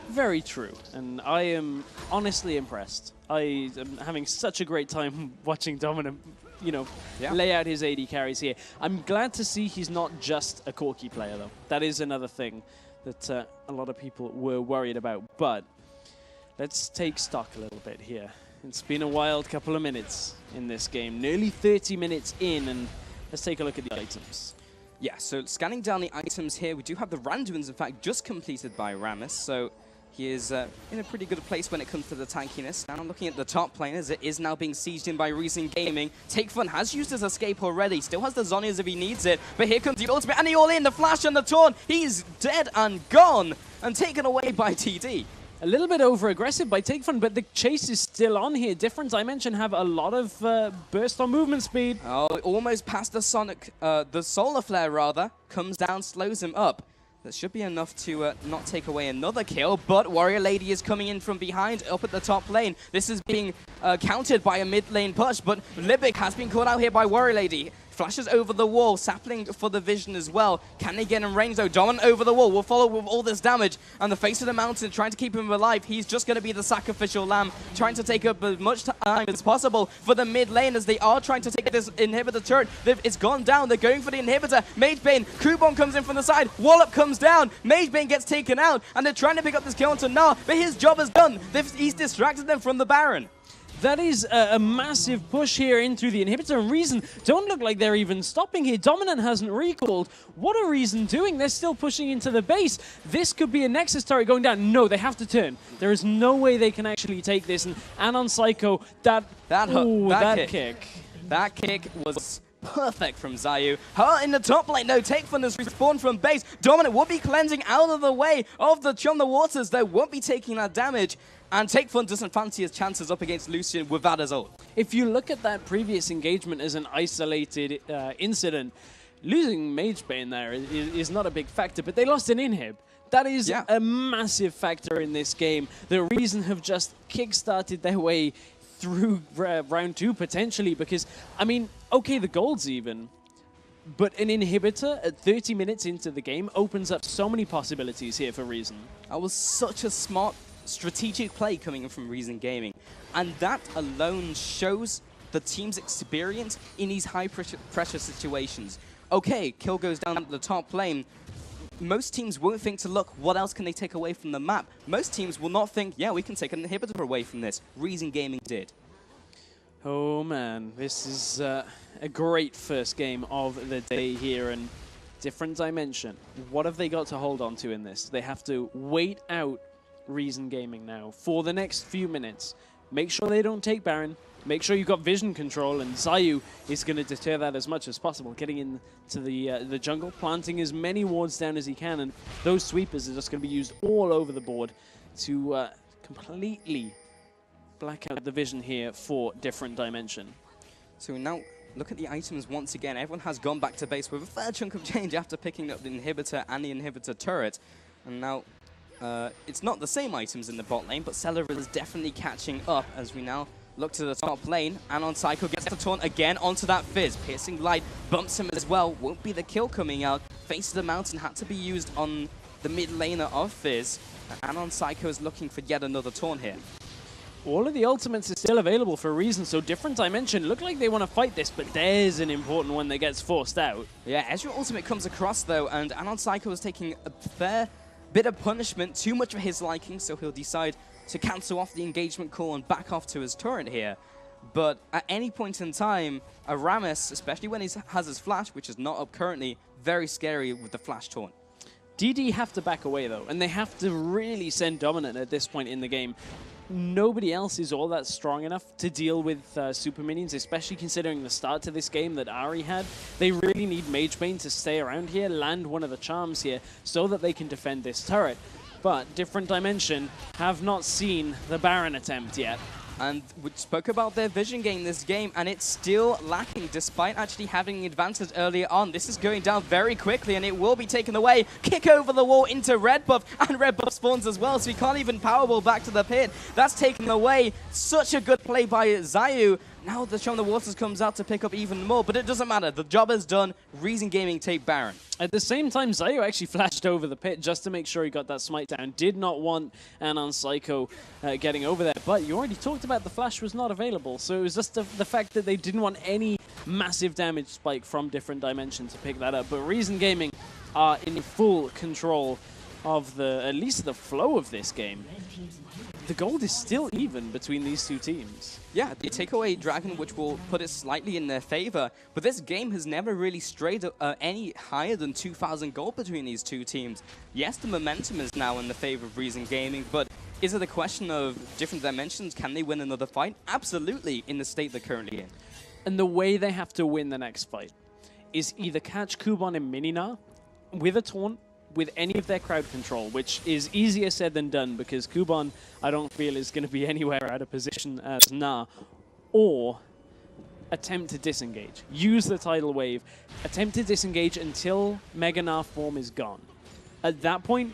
very true, and I am honestly impressed. I am having such a great time watching Dominant, you know, lay out his AD carries here. I'm glad to see he's not just a Corki player, though. That is another thing that a lot of people were worried about. But let's take stock a little bit here. It's been a wild couple of minutes in this game, nearly 30 minutes in, and let's take a look at the items. Yeah, so scanning down the items here, we do have the Randuins, in fact, just completed by Rammus, so he is in a pretty good place when it comes to the tankiness. Now I'm looking at the top lane as it is now being sieged in by Reason Gaming. Take Fun has used his escape already, still has the Zhonya's if he needs it, but here comes the ultimate and the all-in, the flash and the taunt. He's dead and gone and taken away by TD. A little bit over-aggressive by Take Fun, but the chase is still on here. Different Dimension have a lot of burst on movement speed. Oh, almost past the Sonic, the Solar Flare rather, comes down, slows him up. That should be enough to not take away another kill, but Warrior Lady is coming in from behind up at the top lane. This is being countered by a mid lane push, but Libic has been caught out here by Warrior Lady. Flashes over the wall, Sapling for the vision as well. Can he get in range though? Dominant over the wall, will follow with all this damage. And the face of the mountain trying to keep him alive. He's just going to be the sacrificial lamb, trying to take up as much time as possible for the mid lane as they are trying to take this inhibitor turret. It's gone down, they're going for the inhibitor. Magebane, Kubon comes in from the side, Wallop comes down, Magebane gets taken out, and they're trying to pick up this kill onto Gnar, but his job is done. He's distracted them from the Baron. That is a massive push here into the inhibitor, and Reason don't look like they're even stopping here. Dominant hasn't recalled. What are Reason doing? They're still pushing into the base. This could be a Nexus turret going down. No, they have to turn. There is no way they can actually take this. And Anon Psycho, that kick. That kick was perfect from Zayu. Her in the top lane. No, Take Fun has respawned from base. Dominant will be cleansing out of the way of the Chum the Waters. They won't be taking that damage. And Take Fun doesn't fancy his chances up against Lucian without his ult. If you look at that previous engagement as an isolated incident, losing Magebane there is not a big factor, but they lost an inhib. That is a massive factor in this game. The Reason have just kick-started their way through round 2 potentially because, I mean, okay, the gold's even, but an inhibitor at 30 minutes into the game opens up so many possibilities here for Reason. That was such a smart strategic play coming in from Reason Gaming, and that alone shows the team's experience in these high pressure situations. Okay, kill goes down at the top lane. Most teams won't think to look, what else can they take away from the map? Most teams will not think, yeah, we can take an inhibitor away from this. Reason Gaming did. Oh man, this is a great first game of the day here, and Different Dimension. What have they got to hold on to in this? They have to wait out Reason Gaming now for the next few minutes. Make sure they don't take Baron. Make sure you've got vision control, and Zayu is going to deter that as much as possible, getting into the jungle, planting as many wards down as he can, and those sweepers are just going to be used all over the board to completely black out the vision here for Different Dimension. So now look at the items once again. Everyone has gone back to base with a fair chunk of change after picking up the inhibitor and the inhibitor turret, and now it's not the same items in the bot lane, but Celery is definitely catching up as we now look to the top lane. Anon Psycho gets the taunt again onto that Fizz. Piercing Light bumps him as well. Won't be the kill coming out. Face of the Mountain had to be used on the mid laner of Fizz. And Anon Psycho is looking for yet another taunt here. All of the ultimates are still available for a reason, so Different Dimension look like they want to fight this, but there's an important one that gets forced out. Yeah, Ezreal ultimate comes across though, and Anon Psycho is taking a fair bit of punishment, too much for his liking, so he'll decide to cancel off the engagement call and back off to his turret here. But at any point in time, Aramis, especially when he has his flash, which is not up currently, very scary with the flash taunt. DD have to back away, though, and they have to really send Dominant at this point in the game. Nobody else is all that strong enough to deal with super minions, especially considering the start to this game that Ari had. They really need Magebane to stay around here, land one of the charms here, so that they can defend this turret. But Different Dimension have not seen the Baron attempt yet. And we spoke about their vision game this game, and it's still lacking despite actually having an advantage earlier on. This is going down very quickly, and it will be taken away. Kick over the wall into Red Buff, and Red Buff spawns as well, so he can't even Powerball back to the pit. That's taken away. Such a good play by Zayu. Now the Show the Waters comes out to pick up even more, but it doesn't matter. The job is done. Reason Gaming take Baron. At the same time, Zayu actually flashed over the pit just to make sure he got that smite down. Did not want Anon Psycho getting over there. But you already talked about the flash was not available. So it was just the fact that they didn't want any massive damage spike from Different Dimension to pick that up. But Reason Gaming are in full control of at least the flow of this game. The gold is still even between these two teams. Yeah, they take away Dragon, which will put it slightly in their favor, but this game has never really strayed any higher than 2,000 gold between these two teams. Yes, the momentum is now in the favor of Reason Gaming, but is it a question of Different Dimensions? Can they win another fight? Absolutely, in the state they're currently in. And the way they have to win the next fight is either catch Kuban and Minina with a taunt, with any of their crowd control, which is easier said than done because Kuban, I don't feel, is going to be anywhere out of position as Na, or attempt to disengage. Use the tidal wave, attempt to disengage until Mega Na form is gone. At that point,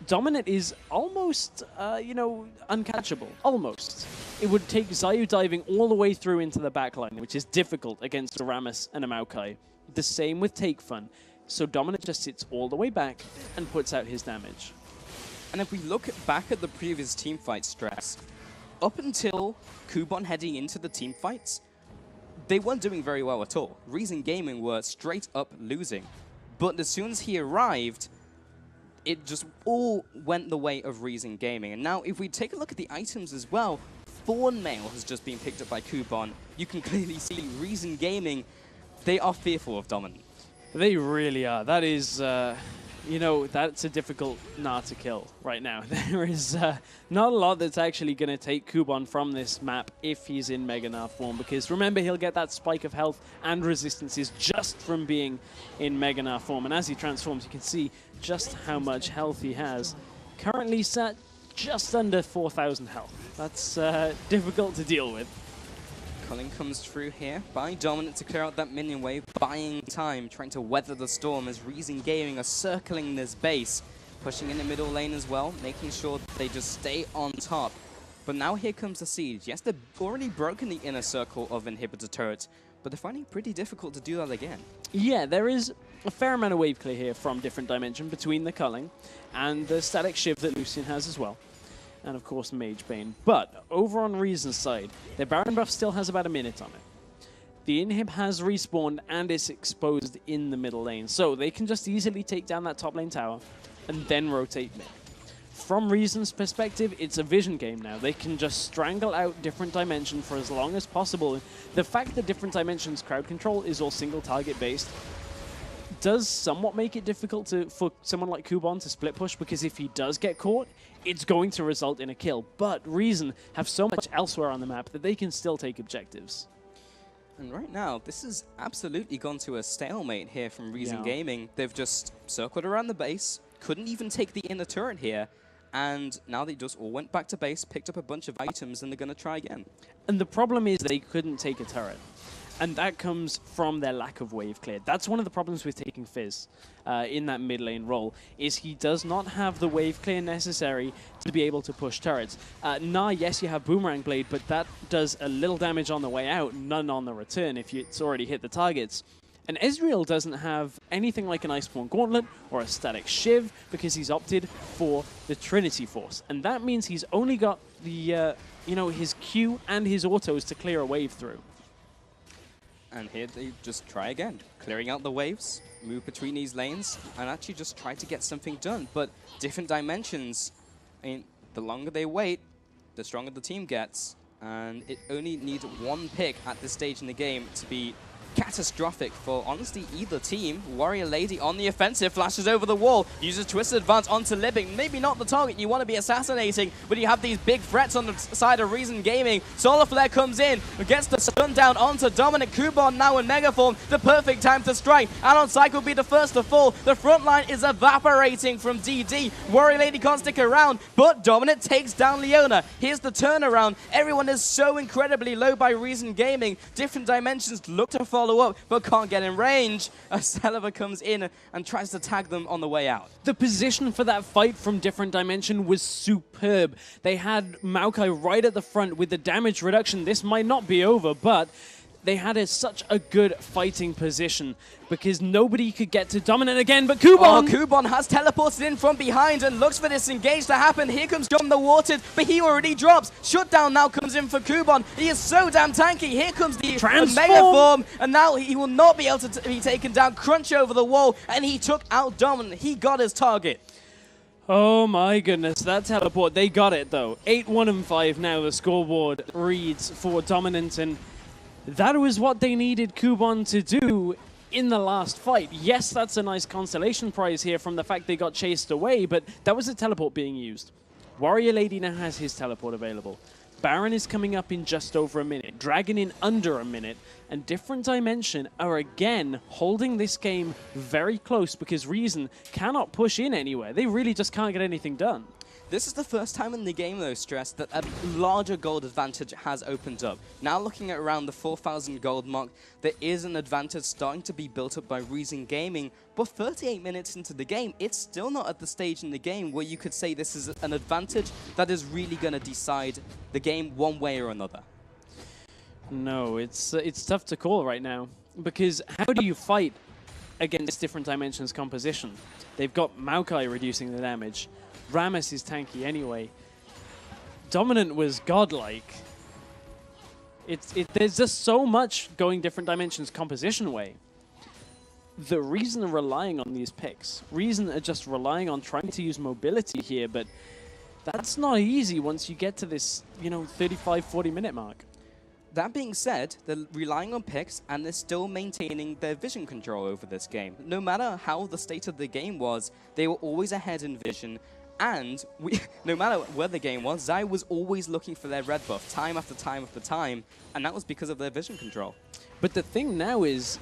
Dominant is almost, uncatchable. Almost. It would take Zayu diving all the way through into the backline, which is difficult against a Rammus and a Maokai. The same with Take Fun. So Dominant just sits all the way back and puts out his damage. And if we look back at the previous teamfight stress, up until Kuban heading into the teamfights, they weren't doing very well at all. Reason Gaming were straight up losing. But as soon as he arrived, it just all went the way of Reason Gaming. And now if we take a look at the items as well, Thorn Mail has just been picked up by Kuban. You can clearly see Reason Gaming, they are fearful of Dominant. They really are. That is, that's a difficult Na to kill right now. There is not a lot that's actually going to take Kuban from this map if he's in Mega Na form, because remember, he'll get that spike of health and resistances just from being in Mega Na form. And as he transforms, you can see just how much health he has. Currently sat just under 4,000 health. That's difficult to deal with. Culling comes through here by Dominant to clear out that minion wave, buying time, trying to weather the storm as Reason Gaming are circling this base, pushing in the middle lane as well, making sure that they just stay on top. But now here comes the siege. Yes, they've already broken the inner circle of inhibitor turrets, but they're finding it pretty difficult to do that again. Yeah, there is a fair amount of wave clear here from Different Dimension between the Culling and the static shiv that Lucian has as well. And of course Magebane. But over on Reason's side, their Baron buff still has about a minute on it. The inhib has respawned and is exposed in the middle lane, so they can just easily take down that top lane tower and then rotate mid. From Reason's perspective, it's a vision game now. They can just strangle out Different Dimension for as long as possible. The fact that Different Dimension's crowd control is all single target based does somewhat make it difficult for someone like Kuban to split push, because if he does get caught, it's going to result in a kill. But Reason have so much elsewhere on the map that they can still take objectives. And right now, this has absolutely gone to a stalemate here from Reason Gaming. They've just circled around the base, couldn't even take the inner turret here, and now they just all went back to base, picked up a bunch of items, and they're going to try again. And the problem is they couldn't take a turret. And that comes from their lack of wave clear. That's one of the problems with taking Fizz in that mid lane role, is he does not have the wave clear necessary to be able to push turrets. Na, yes, you have Boomerang Blade, but that does a little damage on the way out, none on the return if it's already hit the targets. And Ezreal doesn't have anything like an Iceborne Gauntlet or a static Shiv because he's opted for the Trinity Force. And that means he's only got the, his Q and his autos to clear a wave through. And here they just try again, clearing out the waves, move between these lanes, and actually just try to get something done. But Different Dimensions, I mean, the longer they wait, the stronger the team gets. And it only needs one pick at this stage in the game to be catastrophic for, honestly, either team. Warrior Lady on the offensive, flashes over the wall, uses Twisted Advance onto Libbing. Maybe not the target you want to be assassinating, but you have these big threats on the side of Reason Gaming. Solar Flare comes in, gets the stun down onto Dominic. Kubon now in Megaform, the perfect time to strike. Anon Psycho will be the first to fall. The front line is evaporating from DD. Warrior Lady can't stick around, but Dominic takes down Leona. Here's the turnaround. Everyone is so incredibly low by Reason Gaming. Different Dimensions look to follow up, but can't get in range as Celeber comes in and tries to tag them on the way out. The position for that fight from Different Dimension was superb. They had Maokai right at the front with the damage reduction. This might not be over, but they had such a good fighting position because nobody could get to Dominant again, but Kubon! Oh, Kubon has teleported in from behind and looks for this engage to happen. Here comes John the Watered, but he already drops. Shutdown now comes in for Kubon. He is so damn tanky. Here comes the Mega Form, and now he will not be able to be taken down. Crunch over the wall, and he took out Dominant. He got his target. Oh my goodness, that teleport, they got it though. 8-1-5 now the scoreboard reads for Dominant, and that was what they needed Kubon to do in the last fight. Yes, that's a nice consolation prize here from the fact they got chased away, but that was a teleport being used. Warrior Lady now has his teleport available. Baron is coming up in just over a minute, Dragon in under a minute, and Different Dimension are again holding this game very close because Reason cannot push in anywhere. They really just can't get anything done. This is the first time in the game, though, Stress, that a larger gold advantage has opened up. Now looking at around the 4,000 gold mark, there is an advantage starting to be built up by Reason Gaming, but 38 minutes into the game, it's still not at the stage in the game where you could say this is an advantage that is really going to decide the game one way or another. No, it's tough to call right now, because how do you fight against Different Dimensions composition? They've got Maokai reducing the damage. Rammus is tanky anyway. Dominant was godlike. There's just so much going Different Dimensions composition way. The Reason are relying on these picks. Reason are just relying on trying to use mobility here, but that's not easy once you get to this, 35, 40-minute mark. That being said, they're relying on picks and they're still maintaining their vision control over this game. No matter how the state of the game was, they were always ahead in vision. And no matter where the game was, Zai was always looking for their red buff time after time after time, and that was because of their vision control. But the thing now is,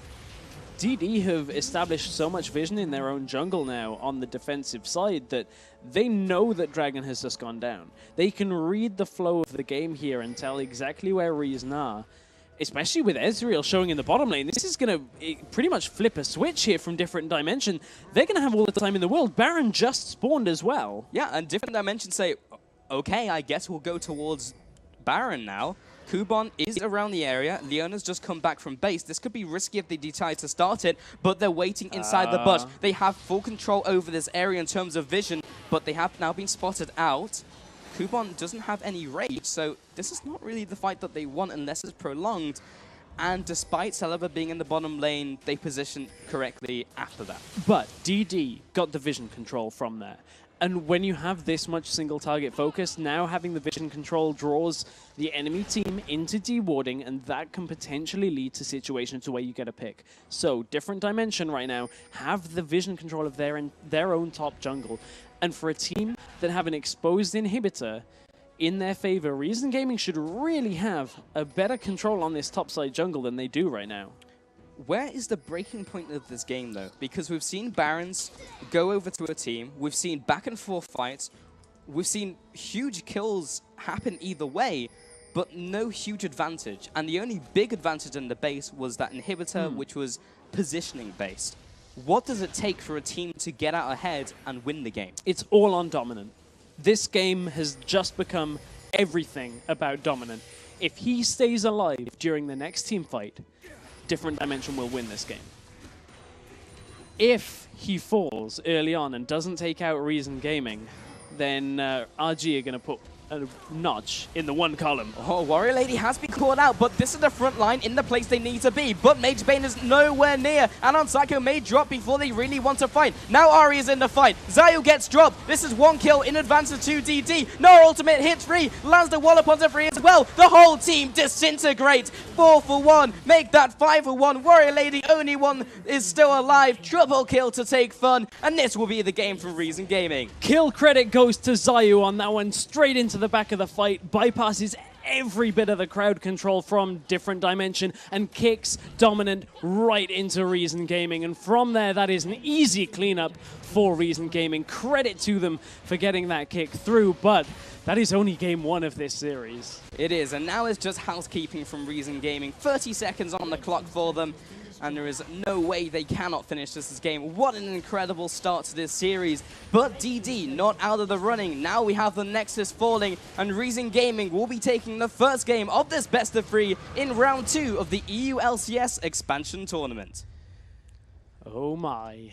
DD have established so much vision in their own jungle now on the defensive side that they know that Dragon has just gone down. They can read the flow of the game here and tell exactly where Reason are. Especially with Ezreal showing in the bottom lane, this is going to pretty much flip a switch here from Different Dimension. They're going to have all the time in the world. Baron just spawned as well. Yeah, and Different Dimensions say, okay, I guess we'll go towards Baron now. Kubon is around the area. Leona's just come back from base. This could be risky if they decide to start it, but they're waiting inside the bush. They have full control over this area in terms of vision, but they have now been spotted out. Kubon doesn't have any rage, so this is not really the fight that they want unless it's prolonged. And despite Celeber being in the bottom lane, they positioned correctly after that. But DD got the vision control from there. And when you have this much single target focus, now having the vision control draws the enemy team into dewarding, and that can potentially lead to situations where you get a pick. So Different Dimension right now have the vision control of their own top jungle. And for a team that have an exposed inhibitor in their favor, Reason Gaming should really have a better control on this topside jungle than they do right now. Where is the breaking point of this game, though? Because we've seen Barons go over to a team, we've seen back-and-forth fights, we've seen huge kills happen either way, but no huge advantage. And the only big advantage in the base was that inhibitor, which was positioning-based. What does it take for a team to get out ahead and win the game? It's all on Dominant. This game has just become everything about Dominant. If he stays alive during the next team fight, Different Dimension will win this game. If he falls early on and doesn't take out Reason Gaming, then RG are going to put a notch in the 1 column. Oh, Warrior Lady has been caught out, but this is the front line in the place they need to be. But Mage Bane is nowhere near, and on Psycho may drop before they really want to fight. Now Ari is in the fight. Zayu gets dropped. This is 1 kill in advance of 2 DD. No ultimate hits free. Lands the wallop onto 3 as well. The whole team disintegrates. 4 for 1. Make that 5 for 1. Warrior Lady, only one is still alive. Triple kill to take fun, and this will be the game from Reason Gaming. Kill credit goes to Zayu on that one, straight into the back of the fight, bypasses every bit of the crowd control from Different Dimension and kicks Dominant right into Reason Gaming. And from there, that is an easy cleanup for Reason Gaming. Credit to them for getting that kick through, but that is only game 1 of this series. It is, and now it's just housekeeping from Reason Gaming. 30 seconds on the clock for them, and there is no way they cannot finish this game. What an incredible start to this series. But DD not out of the running. Now we have the Nexus falling, and Reason Gaming will be taking the first game of this best of 3 in round 2 of the EU LCS expansion tournament. Oh my.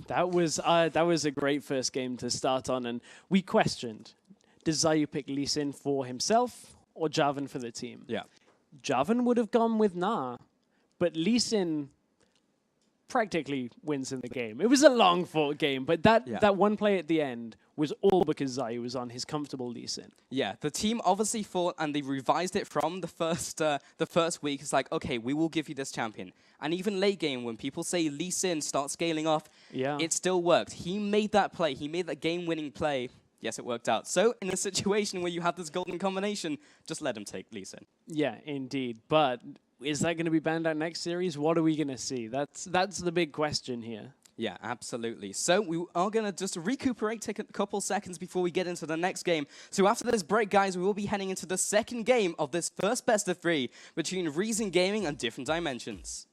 That was a great first game to start on, and we questioned, does Zayu pick Lee Sin for himself or Javan for the team? Yeah. Javan would have gone with Nah. But Lee Sin practically wins in the game. It was a long-fought game, but that one play at the end was all because Zayu was on his comfortable Lee Sin. Yeah, the team obviously fought, and they revised it from the first week. It's like, okay, we will give you this champion. And even late game, when people say Lee Sin starts scaling off, it still worked. He made that play. He made that game-winning play. Yes, it worked out. So in a situation where you have this golden combination, just let him take Lee Sin. Yeah, indeed. But is that going to be banned out next series? What are we going to see? That's the big question here. Yeah, absolutely. So we are going to just recuperate, take a couple seconds before we get into the next game. So after this break, guys, we will be heading into the second game of this first best of 3 between Reason Gaming and Different Dimensions.